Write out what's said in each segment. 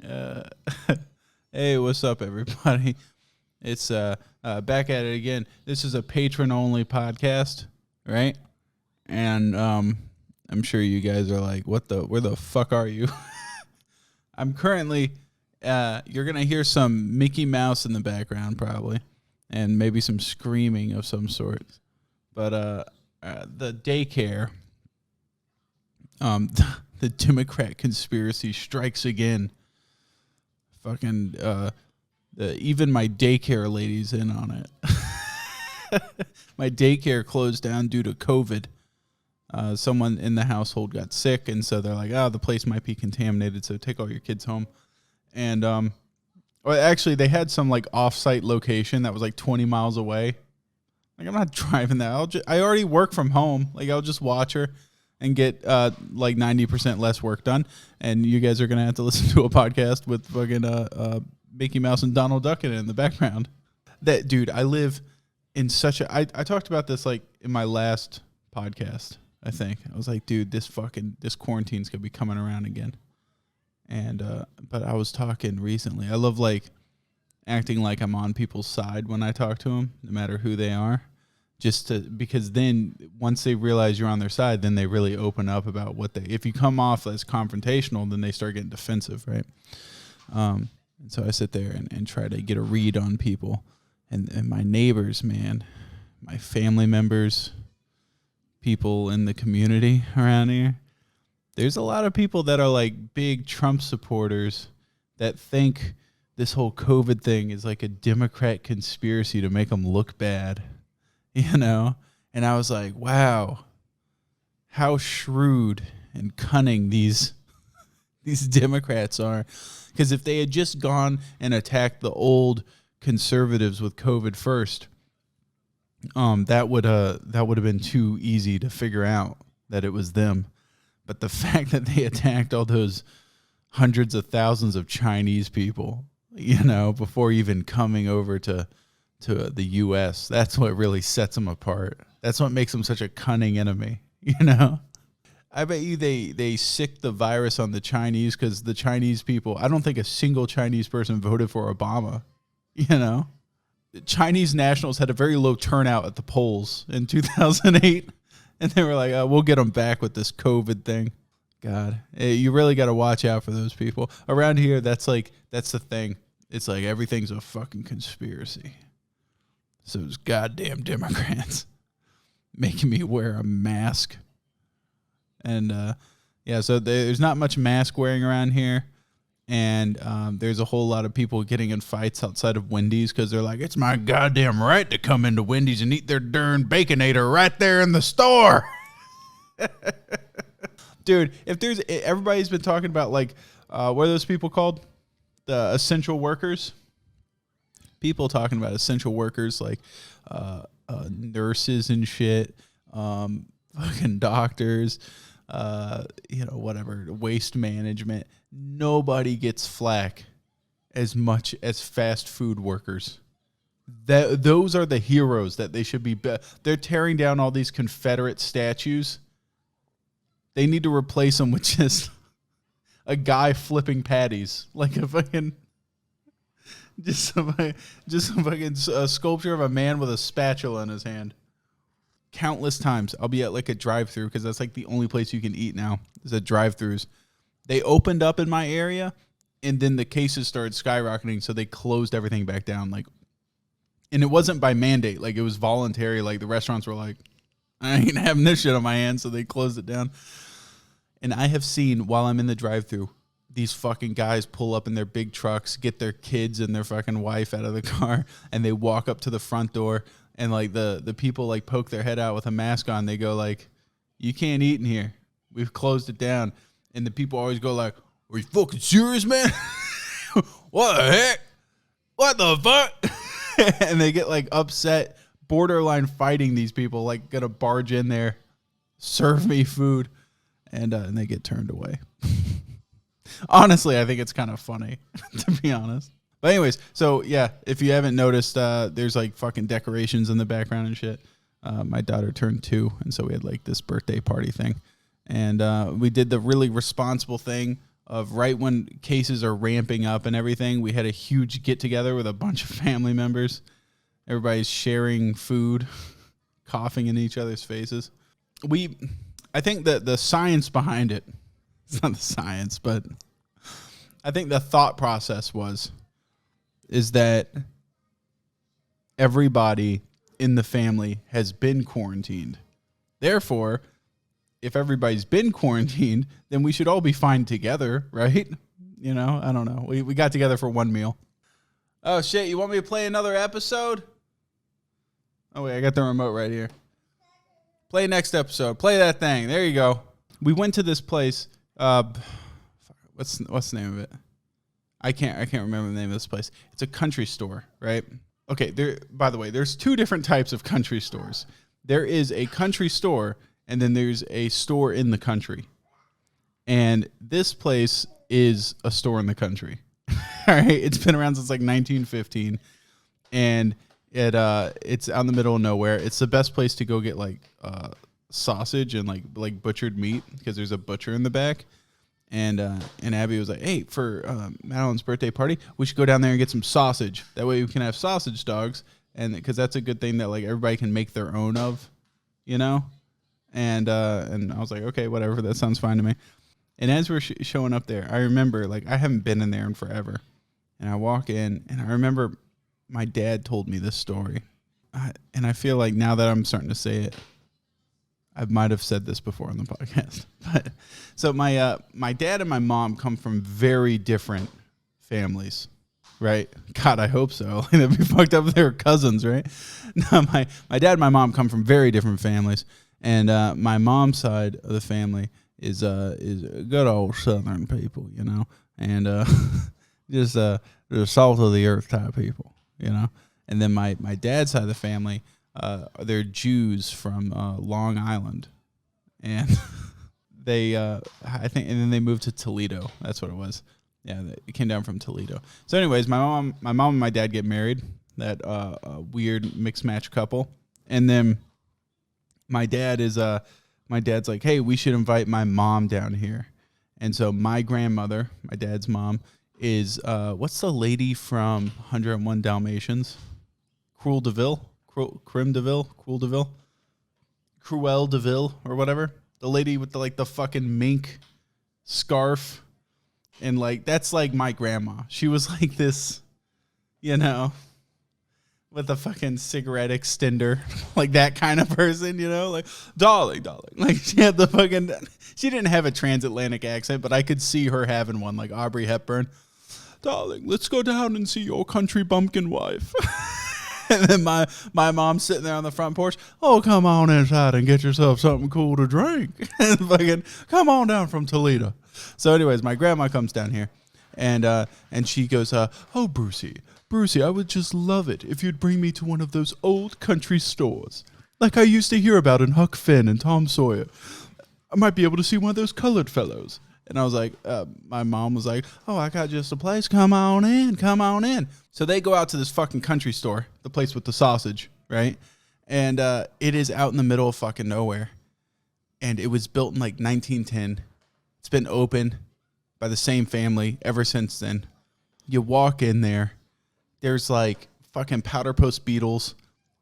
Uh, hey, what's up, everybody? It's back at it again. This is a patron-only podcast, right? And I'm sure you guys are like, where the fuck are you? I'm currently, you're going to hear some Mickey Mouse in the background probably, and maybe some screaming of some sort. But the daycare, the Democrat conspiracy strikes again. Fucking, even my daycare lady's in on it. My daycare closed down due to COVID. Someone in the household got sick, and so they're like, oh, the place might be contaminated, so take all your kids home. And well, actually, they had some like off-site location that was like 20 miles away. Like, I'm not driving that. I already work from home. Like, I'll just watch her and get like 90% less work done. And you guys are going to have to listen to a podcast with fucking Mickey Mouse and Donald Duck in the background. That dude, I live in such a... I talked about this like in my last podcast, I think. I was like, dude, this quarantine's going to be coming around again. And but I was talking recently. I love like acting like I'm on people's side when I talk to them, no matter who they are. Because then once they realize you're on their side, then they really open up about if you come off as confrontational, then they start getting defensive, right? And so I sit there and try to get a read on people and my neighbors, man, my family members, people in the community around here. There's a lot of people that are like big Trump supporters that think this whole COVID thing is like a Democrat conspiracy to make them look bad. You know, and I was like, wow, how shrewd and cunning these Democrats are. Because if they had just gone and attacked the old conservatives with COVID first, that would have been too easy to figure out that it was them. But the fact that they attacked all those hundreds of thousands of Chinese people, you know, before even coming over to the U.S., that's what really sets them apart. That's what makes them such a cunning enemy, you know? I bet you they sicked the virus on the Chinese because the Chinese people, I don't think a single Chinese person voted for Obama, you know? The Chinese nationals had a very low turnout at the polls in 2008, and they were like, oh, we'll get them back with this COVID thing. God, you really got to watch out for those people. Around here, that's the thing. It's like everything's a fucking conspiracy. So those goddamn Democrats making me wear a mask. And, yeah, so there's not much mask wearing around here. And there's a whole lot of people getting in fights outside of Wendy's because they're like, it's my goddamn right to come into Wendy's and eat their darn Baconator right there in the store. Dude, everybody's been talking about, like, what are those people called? The essential workers. People talking about essential workers like nurses and shit, fucking doctors, whatever, waste management. Nobody gets flack as much as fast food workers. Those are the heroes that they should be. They're tearing down all these Confederate statues. They need to replace them with just a guy flipping patties, like a fucking... Just some fucking sculpture of a man with a spatula in his hand. Countless times I'll be at like a drive-thru because that's like the only place you can eat now is at drive-thrus. They opened up in my area, and then the cases started skyrocketing, so they closed everything back down. Like, and it wasn't by mandate, like it was voluntary. Like the restaurants were like, I ain't having this shit on my hands, so they closed it down. And I have seen while I'm in the drive-thru, these fucking guys pull up in their big trucks, get their kids and their fucking wife out of the car, and they walk up to the front door, and like the people like poke their head out with a mask on. They go like, you can't eat in here. We've closed it down. And the people always go like, are you fucking serious, man? What the heck? What the fuck? And they get like upset, borderline fighting these people, like gonna barge in there, serve me food, and they get turned away. Honestly, I think it's kind of funny, to be honest. But anyways, so yeah, if you haven't noticed, there's like fucking decorations in the background and shit. My daughter turned 2, and so we had like this birthday party thing. And we did the really responsible thing of right when cases are ramping up and everything. We had a huge get together with a bunch of family members. Everybody's sharing food, coughing in each other's faces. I think that the science behind it, it's not the science, but I think the thought process is that everybody in the family has been quarantined. Therefore, if everybody's been quarantined, then we should all be fine together, right? You know, I don't know. We got together for one meal. Oh, shit, you want me to play another episode? Oh, wait, I got the remote right here. Play next episode. Play that thing. There you go. We went to this place. What's the name of it? I can't remember the name of this place. It's a country store, right? Okay, by the way, there's two different types of country stores. There is a country store, and then there's a store in the country. And this place is a store in the country. All right, it's been around since like 1915, and it's out in the middle of nowhere. It's the best place to go get like sausage and like butchered meat because there's a butcher in the back. And Abby was like, hey, for Madeline's birthday party, we should go down there and get some sausage. That way we can have sausage dogs, and because that's a good thing that like everybody can make their own of, you know. And I was like, okay, whatever, that sounds fine to me. And as we're showing up there, I remember like I haven't been in there in forever, and I walk in, and I remember my dad told me this story, and I feel like now that I'm starting to say it, I might have said this before on the podcast. But so my dad and my mom come from very different families, right? God, I hope so. That'd be fucked up if they were cousins, right? No, my dad and my mom come from very different families, and my mom's side of the family is good old Southern people, you know, and just the salt of the earth type people, you know. And then my dad's side of the family, they're Jews from Long Island, and I think, and then they moved to Toledo. That's what it was. Yeah, it came down from Toledo. So, anyways, my mom and my dad get married. That weird mixed match couple, and then my dad's like, hey, we should invite my mom down here, and so my grandmother, my dad's mom, is what's the lady from 101 Dalmatians? Cruel DeVille, or whatever. The lady with the fucking mink scarf, and like that's like my grandma. She was like this, you know, with a fucking cigarette extender, like that kind of person, you know, like darling. Like she had she didn't have a transatlantic accent, but I could see her having one, like Audrey Hepburn. Darling, let's go down and see your country bumpkin wife. And then my mom's sitting there on the front porch. Oh, come on inside and get yourself something cool to drink. And fucking come on down from Toledo. So, anyways, my grandma comes down here, and she goes, oh, Brucey, I would just love it if you'd bring me to one of those old country stores, like I used to hear about in Huck Finn and Tom Sawyer. I might be able to see one of those colored fellows. And I was like, my mom was like, oh, I got just a place. Come on in. So they go out to this fucking country store, the place with the sausage, right? And it is out in the middle of fucking nowhere. And it was built in like 1910. It's been open by the same family ever since then. You walk in there, there's like fucking powder post beetles,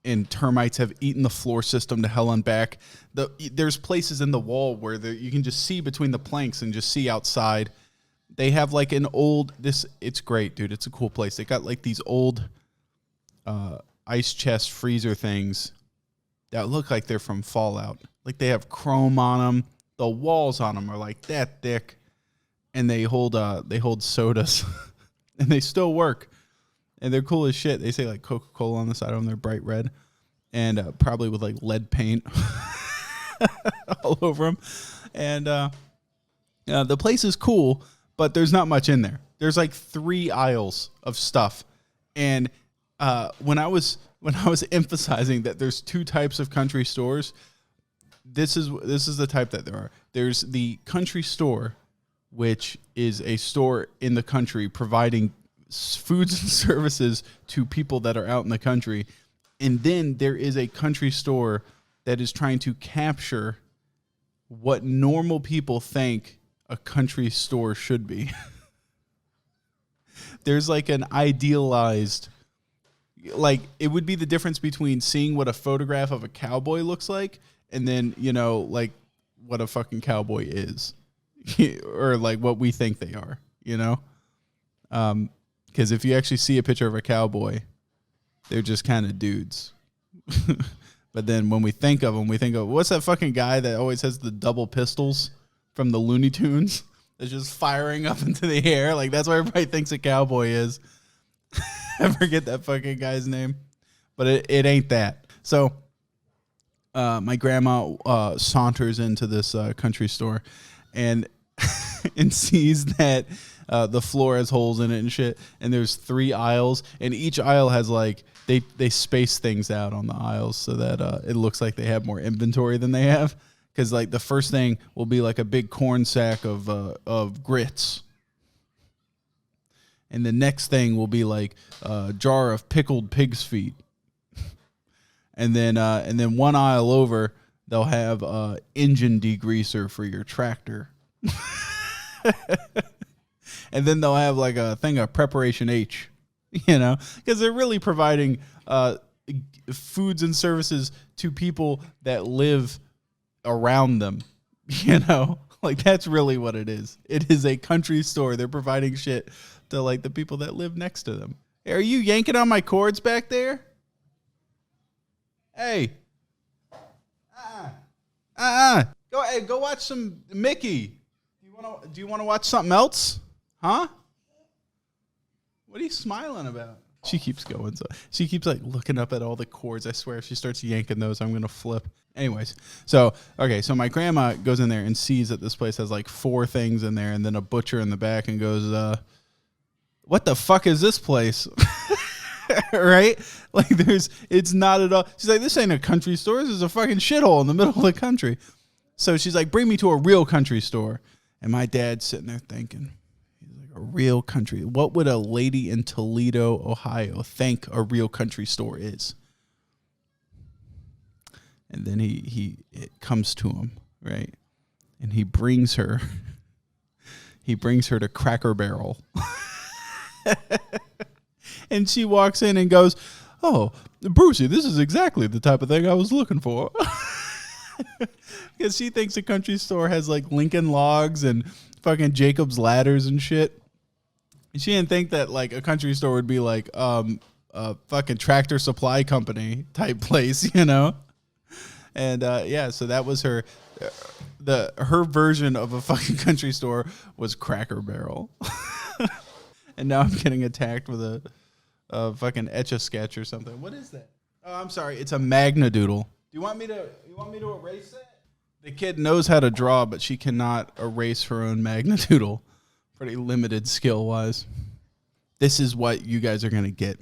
and termites have eaten the floor system to hell and back. There's places in the wall where you can just see between the planks and just see outside. They have like it's great, dude. It's a cool place. They got like these old ice chest freezer things that look like they're from Fallout. Like they have chrome on them. The walls on them are like that thick, and they hold sodas, and they still work. And they're cool as shit. They say like Coca-Cola on the side of them. They're bright red, and probably with like lead paint all over them. And the place is cool, but there's not much in there. There's like 3 aisles of stuff. And when I was emphasizing that there's 2 types of country stores, this is the type that there are. There's the country store, which is a store in the country providing foods and services to people that are out in the country. And then there is a country store that is trying to capture what normal people think a country store should be. There's like an idealized, like it would be the difference between seeing what a photograph of a cowboy looks like and then, you know, like what a fucking cowboy is or like what we think they are, you know? Because if you actually see a picture of a cowboy, they're just kind of dudes. But then when we think of them, we think of, what's that fucking guy that always has the double pistols from the Looney Tunes? That's just firing up into the air. Like, that's what everybody thinks a cowboy is. I forget that fucking guy's name. But it ain't that. So my grandma saunters into this country store and and sees that the floor has holes in it and shit. And there's 3 aisles. And each aisle has, like, they space things out on the aisles so that it looks like they have more inventory than they have. Because, like, the first thing will be, like, a big corn sack of grits. And the next thing will be, like, a jar of pickled pig's feet. And then one aisle over, they'll have engine degreaser for your tractor. And then they'll have, like, a thing of Preparation H, you know? Because they're really providing foods and services to people that live around them, you know, like that's really what it is. It is a country store. They're providing shit to like the people that live next to them. Hey, are you yanking on my cords back there? Hey, go watch some Mickey. Do you want to watch something else? Huh? What are you smiling about? She keeps going. So she keeps like looking up at all the cords. I swear if she starts yanking those, I'm going to flip. Anyways, so my grandma goes in there and sees that this place has like 4 things in there and then a butcher in the back and goes, what the fuck is this place? Right? Like it's not at all. She's like, this ain't a country store. This is a fucking shithole in the middle of the country. So she's like, bring me to a real country store. And my dad's sitting there thinking, he's like, a real country. What would a lady in Toledo, Ohio think a real country store is? And then it comes to him, right? And he brings her to Cracker Barrel. And she walks in and goes, oh, Brucey, this is exactly the type of thing I was looking for. Because she thinks a country store has like Lincoln Logs and fucking Jacob's Ladders and shit. And she didn't think that like a country store would be like a fucking Tractor Supply Company type place, you know? And so that was her version of a fucking country store was Cracker Barrel. And now I'm getting attacked with a fucking Etch-a-Sketch or something. What is that? Oh, I'm sorry. It's a Magnadoodle. Do you want me to erase that? The kid knows how to draw, but she cannot erase her own Magnadoodle. Pretty limited skill-wise. This is what you guys are going to get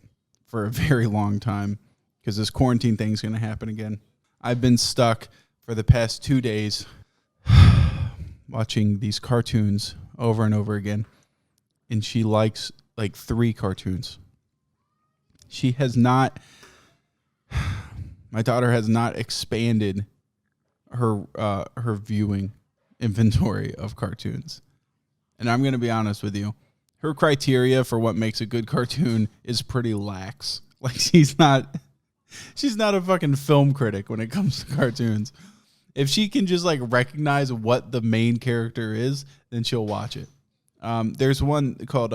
for a very long time because this quarantine thing's going to happen again. I've been stuck for the past 2 days watching these cartoons over and over again. And she likes like 3 cartoons. She has not, my daughter has not expanded her viewing inventory of cartoons. And I'm going to be honest with you. Her criteria for what makes a good cartoon is pretty lax. Like she's not a fucking film critic when it comes to cartoons. If she can just like recognize what the main character is, then she'll watch it. There's one called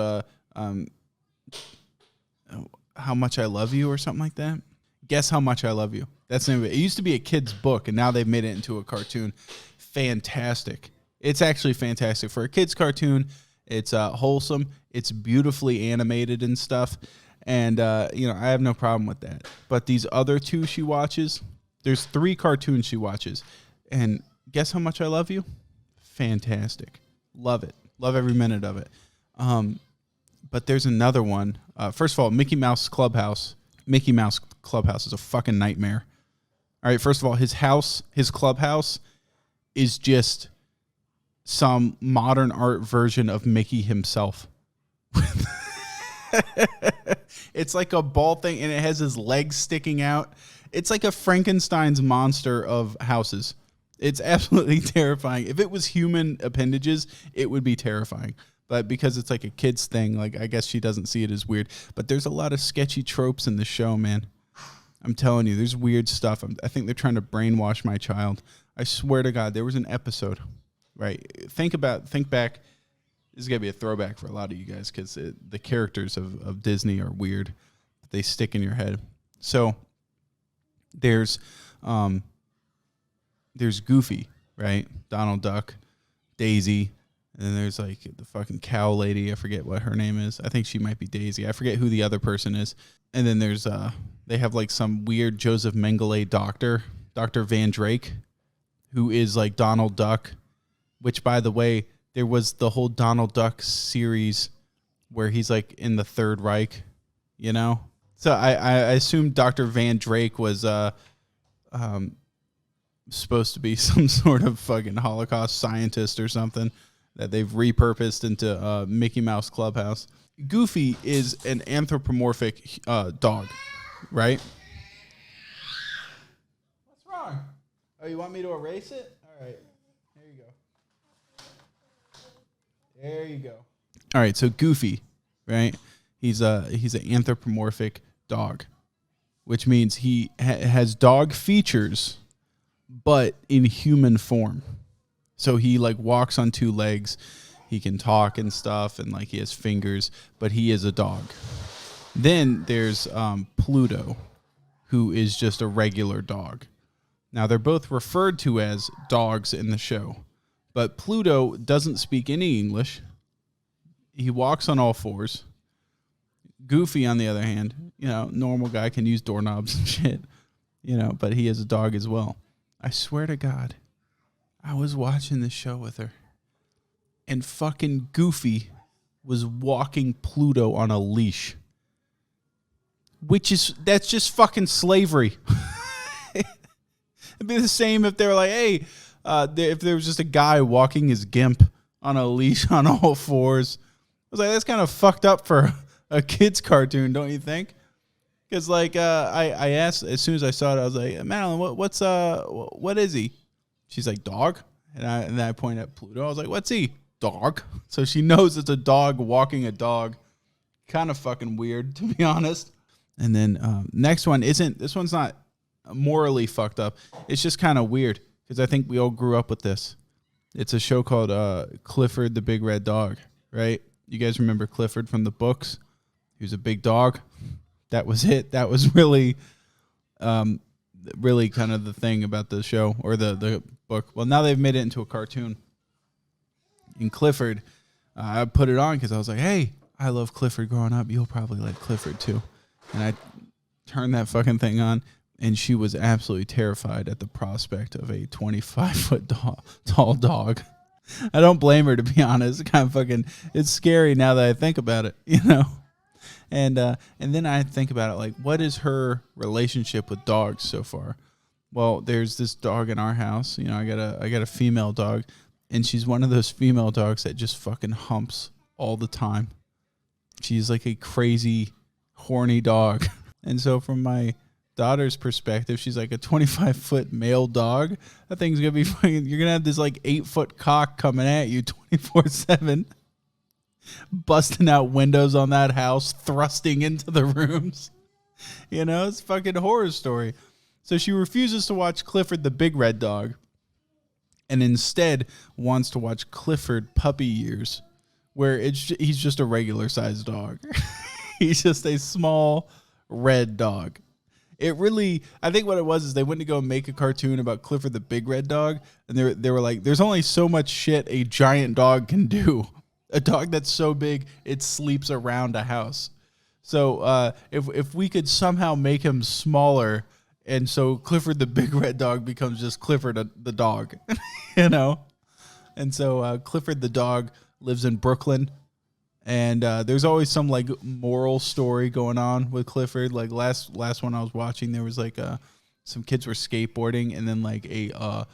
How Much I Love You or something like that. Guess How Much I Love You. That's the name of it. It used to be a kid's book, and now they've made it into a cartoon. Fantastic. It's actually fantastic. For a kid's cartoon, it's wholesome. It's beautifully animated and stuff. And, I have no problem with that. But these other 2 she watches, there's 3 cartoons she watches. And Guess How Much I Love You? Fantastic. Love it. Love every minute of it. But there's another one. First of all, Mickey Mouse Clubhouse. Mickey Mouse Clubhouse is a fucking nightmare. All right, first of all, his clubhouse is just some modern art version of Mickey himself. It's like a ball thing, and it has his legs sticking out. It's like a Frankenstein's monster of houses. It's absolutely terrifying. If it was human appendages, it would be terrifying. But because it's like a kid's thing, like I guess she doesn't see it as weird. But there's a lot of sketchy tropes in the show, man. I'm telling you, there's weird stuff. I think they're trying to brainwash my child. I swear to God, there was an episode, right? Think back. This is going to be a throwback for a lot of you guys because the characters of Disney are weird. They stick in your head. So there's Goofy, right? Donald Duck, Daisy, and then there's like the fucking cow lady. I forget what her name is. I think she might be Daisy. I forget who the other person is. And then there's they have like some weird Joseph Mengele doctor, Dr. Van Drake, who is like Donald Duck, which by the way, there was the whole Donald Duck series where he's like in the Third Reich, you know? So I assume Dr. Van Drake was supposed to be some sort of fucking Holocaust scientist or something that they've repurposed into Mickey Mouse Clubhouse. Goofy is an anthropomorphic dog, right? What's wrong? Oh, you want me to erase it? All right. Here you go. There you go. All right, so Goofy, right? He's an anthropomorphic dog, which means he has dog features, but in human form. So he like walks on two legs. He can talk and stuff, and like he has fingers, but he is a dog. Then there's Pluto, who is just a regular dog. Now they're both referred to as dogs in the show, but Pluto doesn't speak any English. He walks on all fours. Goofy, on the other hand, normal guy can use doorknobs and shit, but he is a dog as well. I swear to God, I was watching this show with her, and fucking Goofy was walking Pluto on a leash, that's just fucking slavery. It'd be the same if they were like, hey, if there was just a guy walking his gimp on a leash on all fours. I was like, that's kind of fucked up for a kid's cartoon, don't you think? Because like I asked as soon as I saw it, I was like, Madeline, what is he? She's like, dog. And then I point at Pluto. I was like, what's he? Dog. So she knows it's a dog walking a dog. Kind of fucking weird, to be honest. And then next one this one's not morally fucked up. It's just kind of weird because I think we all grew up with this. It's a show called Clifford the Big Red Dog, right? You guys remember Clifford from the books? He was a big dog. That was it. That was really kind of the thing about the show or the book. Well, now they've made it into a cartoon. In Clifford, I put it on because I was like, hey, I love Clifford growing up. You'll probably like Clifford too. And I turned that fucking thing on, and she was absolutely terrified at the prospect of a 25-foot tall dog. I don't blame her, to be honest. It's scary now that I think about it, And then I think about it like, what is her relationship with dogs so far? Well, there's this dog in our house. I got a female dog, and she's one of those female dogs that just fucking humps all the time. She's like a crazy, horny dog. And so from my daughter's perspective, she's like a 25-foot male dog. That thing's going to be fucking, you're going to have this like 8-foot cock coming at you 24/7. Busting out windows on that house, thrusting into the rooms. It's a fucking horror story. So she refuses to watch Clifford the Big Red Dog and instead wants to watch Clifford Puppy Years, where he's just a regular sized dog. He's just a small red dog. I think what it was is they went to go make a cartoon about Clifford the Big Red Dog, and they were like, there's only so much shit a giant dog can do. A dog that's so big, it sleeps around a house. So if we could somehow make him smaller, and so Clifford the Big Red Dog becomes just Clifford the dog, And so Clifford the dog lives in Brooklyn, and there's always some like moral story going on with Clifford. Like last one I was watching, there was like some kids were skateboarding, and then like a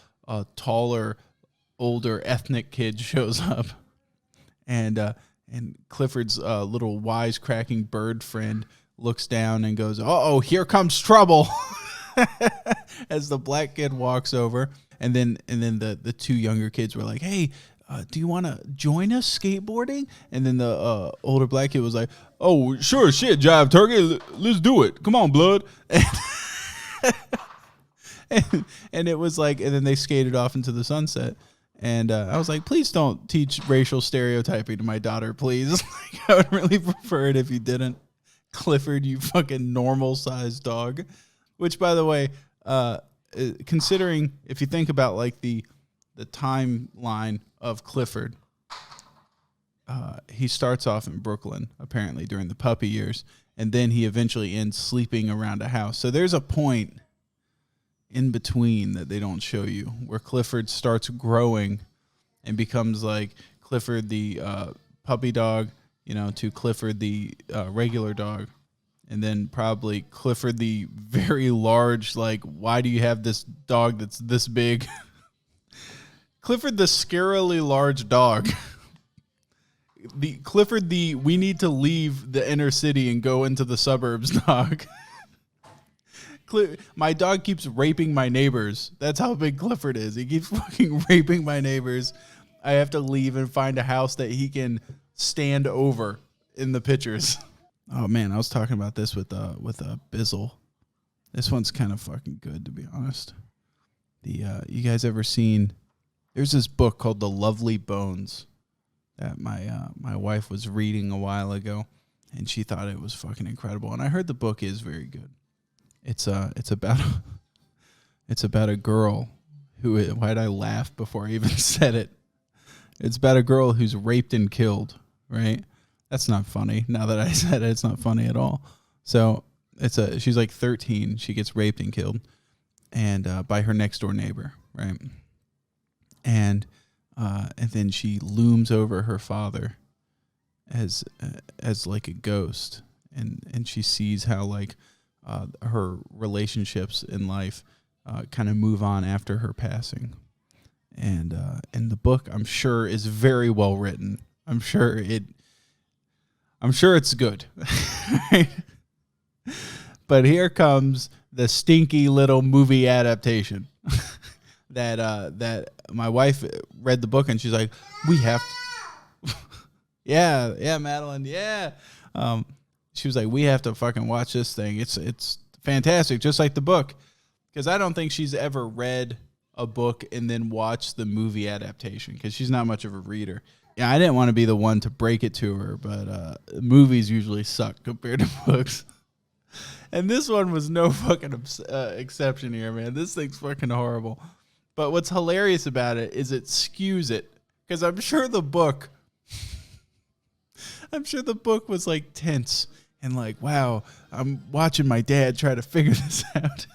taller, older ethnic kid shows up. And Clifford's little wisecracking bird friend looks down and goes, "Uh-oh, here comes trouble," as the black kid walks over. And then the two younger kids were like, hey, do you want to join us skateboarding? And then the older black kid was like, oh, sure, shit, Jive Turkey, let's do it. Come on, blood. And it was like, and then they skated off into the sunset. And I was like, please don't teach racial stereotyping to my daughter, please. Like, I would really prefer it if you didn't. Clifford, you fucking normal-sized dog. Which, by the way, considering, if you think about like the timeline of Clifford, he starts off in Brooklyn, apparently, during the puppy years. And then he eventually ends sleeping around a house. So there's a point in between that they don't show you, where Clifford starts growing and becomes like Clifford the puppy dog, to Clifford the regular dog, and then probably Clifford the very large, like, why do you have this dog that's this big? Clifford the scarily large dog. The Clifford the we need to leave the inner city and go into the suburbs dog. My dog keeps raping my neighbors. That's how big Clifford is. He keeps fucking raping my neighbors. I have to leave and find a house that he can stand over in the pictures. Oh man, I was talking about this with Bizzle. This one's kind of fucking good, to be honest. You guys ever seen? There's this book called The Lovely Bones that my wife was reading a while ago, and she thought it was fucking incredible. And I heard the book is very good. It's about a girl who, why'd I laugh before I even said it? It's about a girl who's raped and killed, right? That's not funny. Now that I said it, it's not funny at all. So she's like 13. She gets raped and killed, and by her next door neighbor, right? And then she looms over her father as like a ghost, and she sees how like her relationships in life kind of move on after her passing. And the book, I'm sure, is very well written. I'm sure it's good. But here comes the stinky little movie adaptation that my wife read the book, and she's like, we have to. yeah, Madeline, yeah. She was like, we have to fucking watch this thing. It's fantastic, just like the book. Because I don't think she's ever read a book and then watched the movie adaptation, because she's not much of a reader. Yeah, I didn't want to be the one to break it to her, but movies usually suck compared to books. And this one was no fucking exception here, man. This thing's fucking horrible. But what's hilarious about it is it skews it. Because I'm sure the book was like tense and like, wow, I'm watching my dad try to figure this out.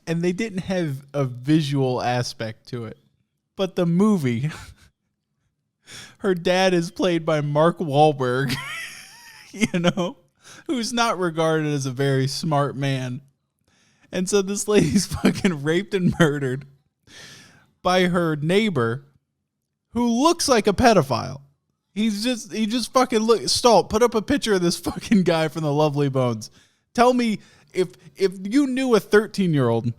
And they didn't have a visual aspect to it. But the movie, her dad is played by Mark Wahlberg, who's not regarded as a very smart man. And so this lady's fucking raped and murdered by her neighbor, who looks like a pedophile. He just fucking Stalt, put up a picture of this fucking guy from The Lovely Bones. Tell me if you knew a 13-year-old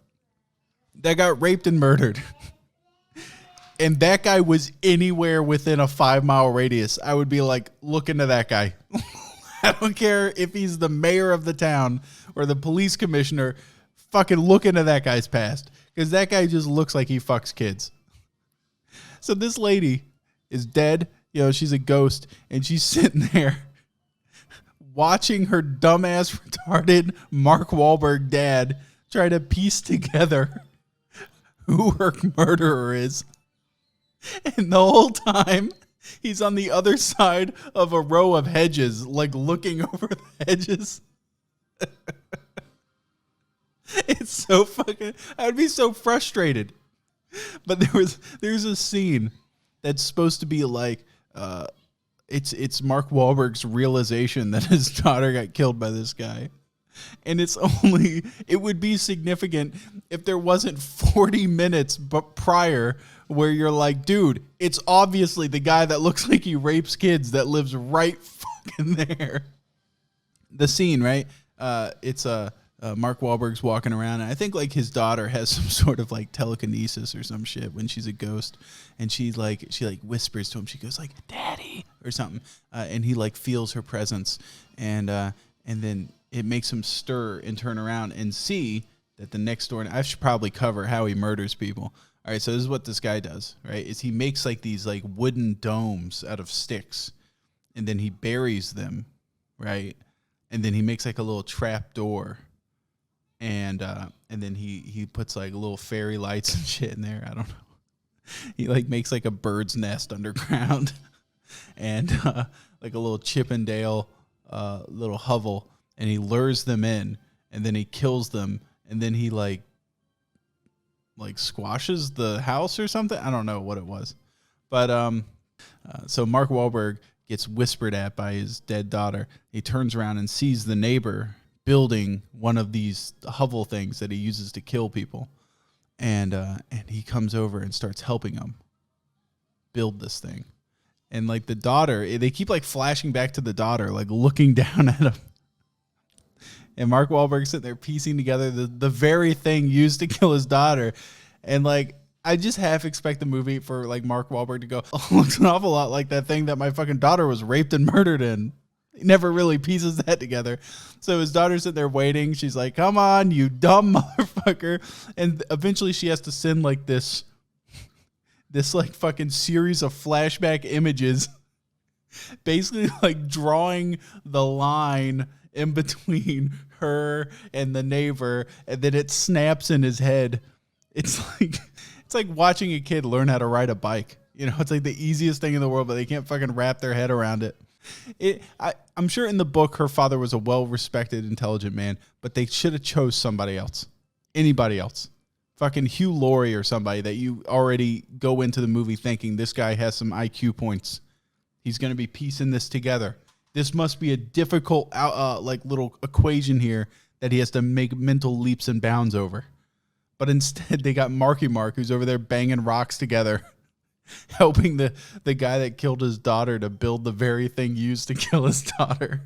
that got raped and murdered, and that guy was anywhere within a 5-mile radius, I would be like, look into that guy. I don't care if he's the mayor of the town or the police commissioner. Fucking look into that guy's past, because that guy just looks like he fucks kids. So this lady is dead. She's a ghost, and she's sitting there watching her dumbass, retarded Mark Wahlberg dad try to piece together who her murderer is. And the whole time, he's on the other side of a row of hedges, like looking over the hedges. It's so fucking, I would be so frustrated. But there's a scene that's supposed to be like, it's Mark Wahlberg's realization that his daughter got killed by this guy. And it would be significant if there wasn't 40 minutes prior where you're like, dude, it's obviously the guy that looks like he rapes kids that lives right fucking there. The scene, right? It's Mark Wahlberg's walking around, and I think like his daughter has some sort of like telekinesis or some shit when she's a ghost, and she whispers to him. She goes like "Daddy" or something, and he like feels her presence, and then it makes him stir and turn around and see that the next door. I should probably cover how he murders people. All right, so this is what this guy does. Right, is he makes like these like wooden domes out of sticks, and then he buries them, right, and then he makes like a little trap door. And then he puts like little fairy lights and shit in there. I don't know. He like makes like a bird's nest underground, and like a little Chippendale little hovel, and he lures them in, and then he kills them, and then he like squashes the house or something. I don't know what it was, but so Mark Wahlberg gets whispered at by his dead daughter. He turns around and sees the neighbor building one of these hovel things that he uses to kill people, and he comes over and starts helping him build this thing. And like the daughter, they keep like flashing back to the daughter, like looking down at him. And Mark Wahlberg sitting there piecing together the very thing used to kill his daughter. And like, I just half expect the movie for like Mark Wahlberg to go, oh, looks an awful lot like that thing that my fucking daughter was raped and murdered in. He never really pieces that together. So his daughter's sitting there waiting. She's like, come on, you dumb motherfucker. And eventually she has to send like this like fucking series of flashback images, basically like drawing the line in between her and the neighbor. And then it snaps in his head. It's like watching a kid learn how to ride a bike. You know, it's like the easiest thing in the world, but they can't fucking wrap their head around it. I'm sure in the book her father was a well-respected, intelligent man, but they should have chose somebody else. Anybody else. Fucking Hugh Laurie or somebody that you already go into the movie thinking this guy has some IQ points. He's going to be piecing this together. This must be a difficult like little equation here that he has to make mental leaps and bounds over. But instead they got Marky Mark, who's over there banging rocks together, helping the guy that killed his daughter to build the very thing used to kill his daughter.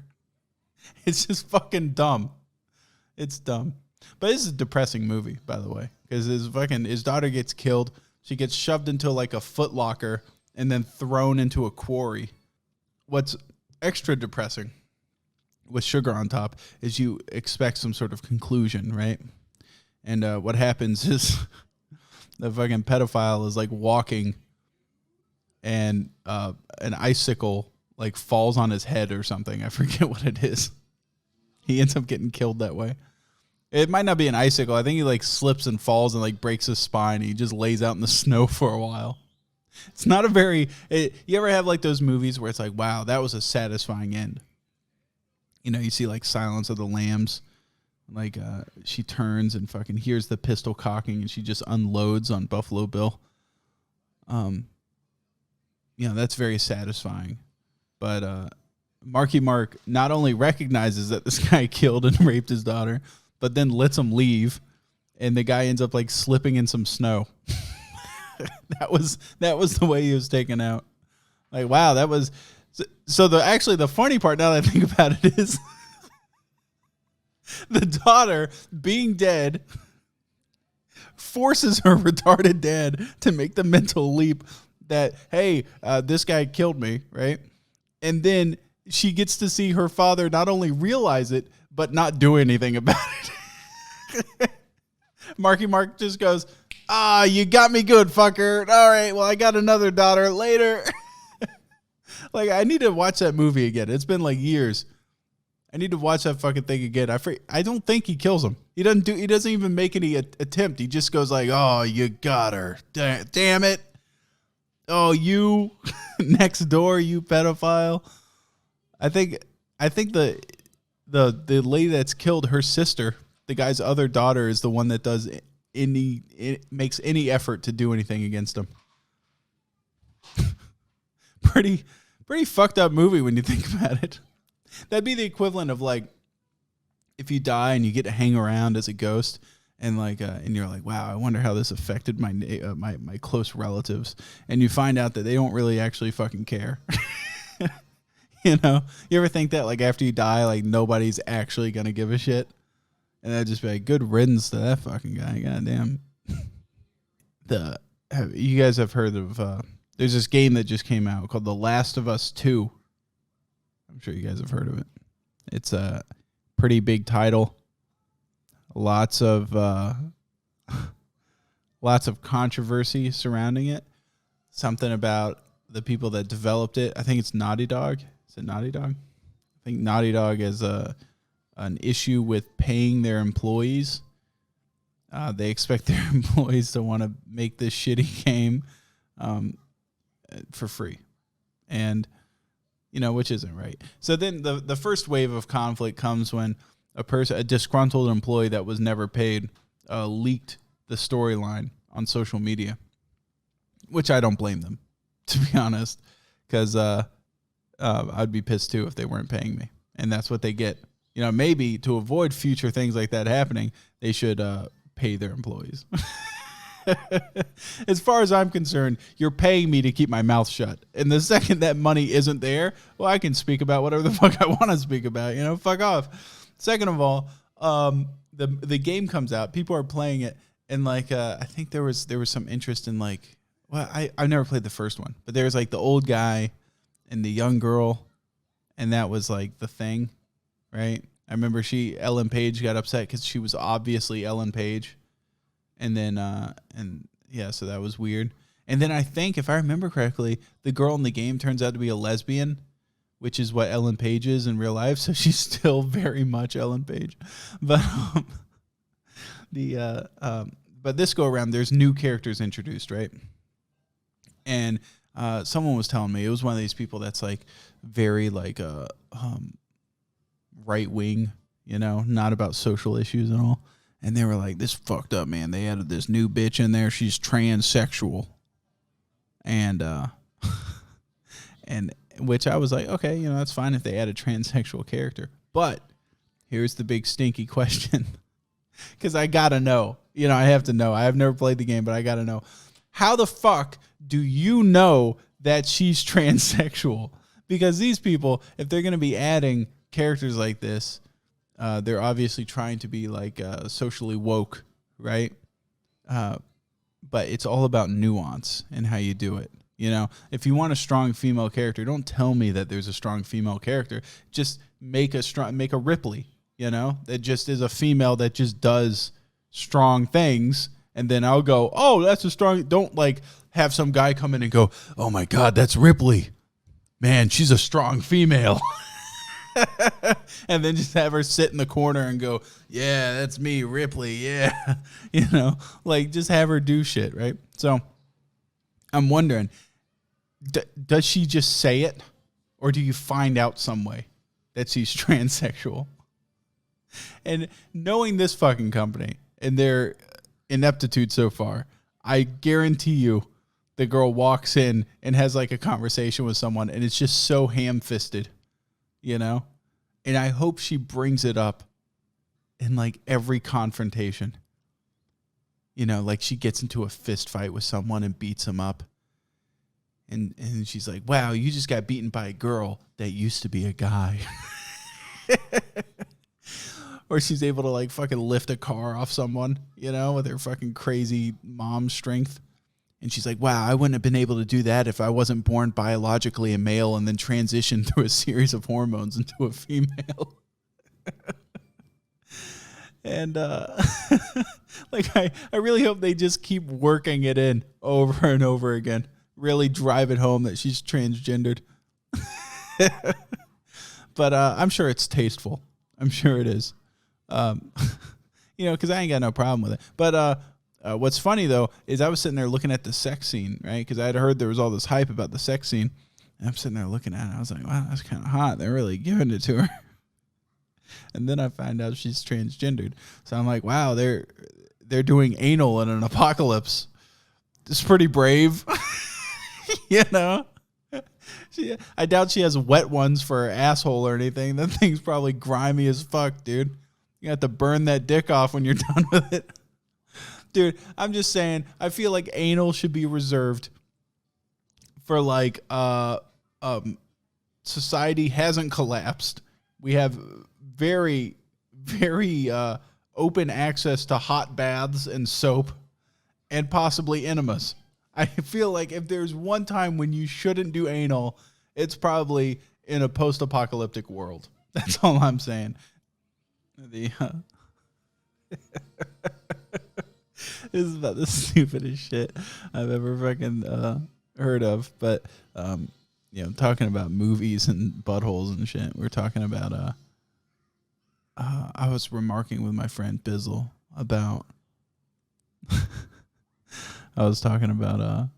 It's just fucking dumb. It's dumb. But this is a depressing movie, by the way, because his daughter gets killed. She gets shoved into like a Foot Locker and then thrown into a quarry. What's extra depressing with sugar on top is you expect some sort of conclusion, right? And what happens is the fucking pedophile is like walking, and an icicle like falls on his head or something. I forget what it is. He ends up getting killed that way. It might not be an icicle. I think he like slips and falls and like breaks his spine. He just lays out in the snow for a while. It's not a very... you ever have like those movies where it's like, wow, that was a satisfying end? You know, you see like Silence of the Lambs. Like she turns and fucking hears the pistol cocking and she just unloads on Buffalo Bill. You know, that's very satisfying. But Marky Mark not only recognizes that this guy killed and raped his daughter, but then lets him leave, and the guy ends up like slipping in some snow. That was the way he was taken out. Like, wow, that was so the funny part now that I think about it is the daughter being dead forces her retarded dad to make the mental leap that, hey, this guy killed me, right? And then she gets to see her father not only realize it, but not do anything about it. Marky Mark just goes, you got me good, fucker. All right, well, I got another daughter later. Like, I need to watch that movie again. It's been like years. I need to watch that fucking thing again. I don't think he kills him. He doesn't even make any attempt. He just goes like, oh, you got her. Damn it. Oh, you next door, you pedophile. I think the lady that's killed her sister, the guy's other daughter, is the one that does makes any effort to do anything against him. Pretty fucked up movie when you think about it. That'd be the equivalent of like if you die and you get to hang around as a ghost, and like and you're like, wow, I wonder how this affected my my close relatives, and you find out that they don't really actually fucking care. You know, you ever think that like after you die, like nobody's actually gonna give a shit? And I'd just be like, good riddance to that fucking guy. Goddamn. You guys have heard of, there's this game that just came out called The Last of Us 2. I'm sure you guys have heard of it. It's a pretty big title. Lots of controversy surrounding it. Something about the people that developed it. I think it's Naughty Dog. Is it Naughty Dog? I think Naughty Dog has an issue with paying their employees. They expect their employees to want to make this shitty game for free. And, which isn't right. So then the first wave of conflict comes when a disgruntled employee that was never paid leaked the storyline on social media, which I don't blame them, to be honest, because I'd be pissed too if they weren't paying me. And that's what they get. Maybe to avoid future things like that happening, they should pay their employees. As far as I'm concerned, you're paying me to keep my mouth shut. And the second that money isn't there, well, I can speak about whatever the fuck I want to speak about. Fuck off. Second of all, the game comes out, people are playing it, and I think there was some interest in I've never played the first one, but there was the old guy and the young girl, and that was the thing, right? I remember Ellen Page got upset because she was obviously Ellen Page. And then, so that was weird. And then I think, if I remember correctly, the girl in the game turns out to be a lesbian, which is what Ellen Page is in real life. So she's still very much Ellen Page. But but this go around, there's new characters introduced, right? And someone was telling me, it was one of these people that's very right wing, not about social issues at all. And they were like, this fucked up, man. They added this new bitch in there. She's transsexual. And and which I was like, okay, that's fine if they add a transsexual character. But here's the big stinky question. Because I got to know. I have to know. I have never played the game, but I got to know. How the fuck do you know that she's transsexual? Because these people, if they're going to be adding characters like this, they're obviously trying to be socially woke, right? But it's all about nuance and how you do it. If you want a strong female character, don't tell me that there's a strong female character. Just make a Ripley, that just is a female that just does strong things. And then I'll go, oh, that's a strong. Don't have some guy come in and go, oh my God, that's Ripley. Man, she's a strong female. And then just have her sit in the corner and go, yeah, that's me, Ripley. Yeah. Just have her do shit. Right. So I'm wondering, does she just say it, or do you find out some way that she's transsexual? And knowing this fucking company and their ineptitude so far, I guarantee you the girl walks in and has a conversation with someone, and it's just so ham-fisted. And I hope she brings it up in every confrontation. She gets into a fist fight with someone and beats him up. And she's like, wow, you just got beaten by a girl that used to be a guy. Or she's able to fucking lift a car off someone, with her fucking crazy mom strength. And she's like, wow, I wouldn't have been able to do that if I wasn't born biologically a male and then transitioned through a series of hormones into a female. And I really hope they just keep working it in over and over again. Really drive it home that she's transgendered. But I'm sure it's tasteful. I'm sure it is. Because I ain't got no problem with it. But what's funny, though, is I was sitting there looking at the sex scene, right? Because I had heard there was all this hype about the sex scene. And I'm sitting there looking at it. I was like, wow, that's kind of hot. They're really giving it to her. And then I find out she's transgendered. So I'm like, wow, they're doing anal in an apocalypse. It's pretty brave. I doubt she has wet ones for her asshole or anything. That thing's probably grimy as fuck, dude. You have to burn that dick off when you're done with it. Dude, I'm just saying, I feel like anal should be reserved for society hasn't collapsed. We have very, very open access to hot baths and soap and possibly enemas. I feel like if there's one time when you shouldn't do anal, it's probably in a post-apocalyptic world. That's all I'm saying. This is about the stupidest shit I've ever fucking heard of. But, talking about movies and buttholes and shit, we're talking about, I was remarking with my friend Bizzle about, I was talking about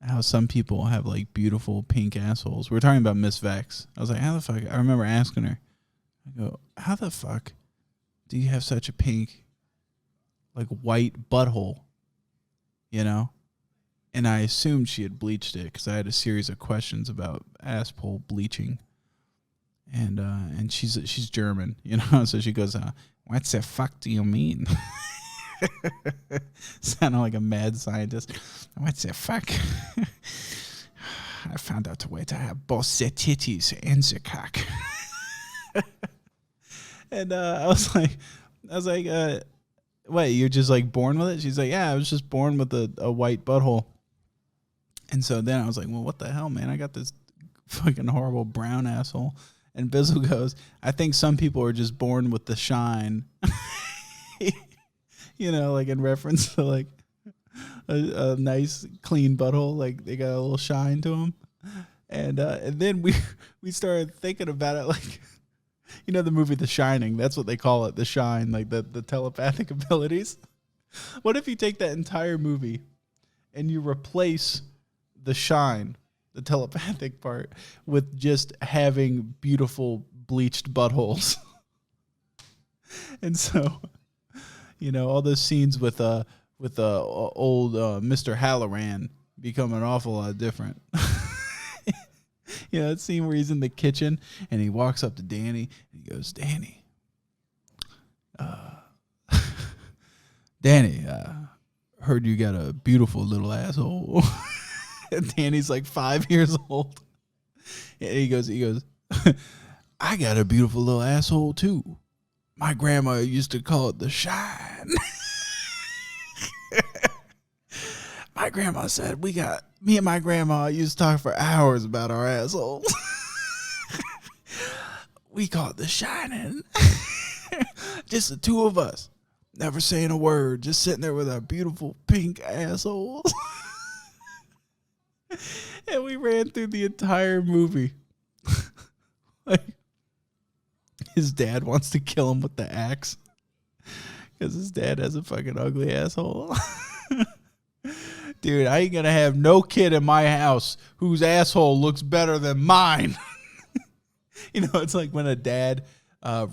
how some people have like beautiful pink assholes. We were talking about Miss Vex. I was like, how the fuck? I remember asking her, I go, how the fuck do you have such a pink, like white butthole? You know? And I assumed she had bleached it because I had a series of questions about asshole bleaching. And she's German, you know? So she goes, what the fuck do you mean? Sounding like a mad scientist. What the fuck? I found out a way to have both the titties and the cock. And I was like, wait, you're just like born with it? She's like, yeah, I was just born with a white butthole. And so then I was like, well, what the hell, man? I got this fucking horrible brown asshole. And Bizzle goes, I think some people are just born with the shine. You know, like in reference to like a nice clean butthole, like they got a little shine to them. And then we started thinking about it, like, you know, the movie The Shining. That's what they call it, The Shine, like the telepathic abilities. What if you take that entire movie and you replace the shine, the telepathic part, with just having beautiful bleached buttholes? And so, you know, all those scenes with old Mr. Halloran become an awful lot different. You know, that scene where he's in the kitchen and he walks up to Danny and he goes, Danny, heard you got a beautiful little asshole. And Danny's like 5 years old. And he goes, I got a beautiful little asshole too. My grandma used to call it the shine. My grandma said me and my grandma used to talk for hours about our assholes. We call it the shining. Just the two of us, never saying a word, just sitting there with our beautiful pink assholes. And we ran through the entire movie. Like, his dad wants to kill him with the axe because his dad has a fucking ugly asshole. Dude, I ain't gonna have no kid in my house whose asshole looks better than mine. You know, it's like when a dad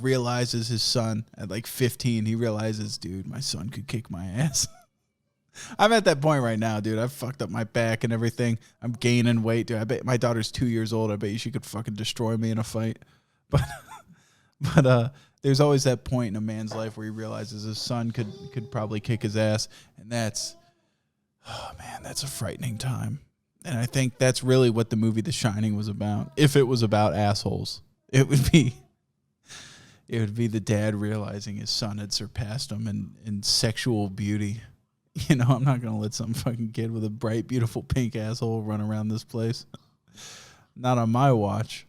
realizes his son at like 15, he realizes, dude, my son could kick my ass. I'm at that point right now, dude. I've fucked up my back and everything. I'm gaining weight, dude. I bet my daughter's 2 years old. I bet you she could fucking destroy me in a fight. But there's always that point in a man's life where he realizes his son could probably kick his ass, and that's a frightening time. And I think that's really what the movie The Shining was about. If it was about assholes, it would be the dad realizing his son had surpassed him in sexual beauty. You know, I'm not going to let some fucking kid with a bright, beautiful pink asshole run around this place. Not on my watch.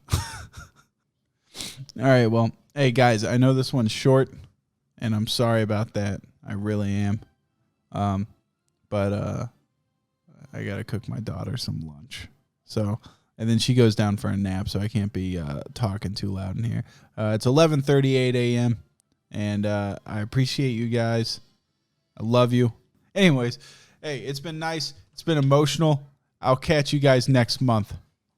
All right, well, hey, guys, I know this one's short, and I'm sorry about that. I really am. But I got to cook my daughter some lunch. So, and then she goes down for a nap, so I can't be talking too loud in here. It's 11:38 a.m., and I appreciate you guys. I love you. Anyways, hey, it's been nice. It's been emotional. I'll catch you guys next month.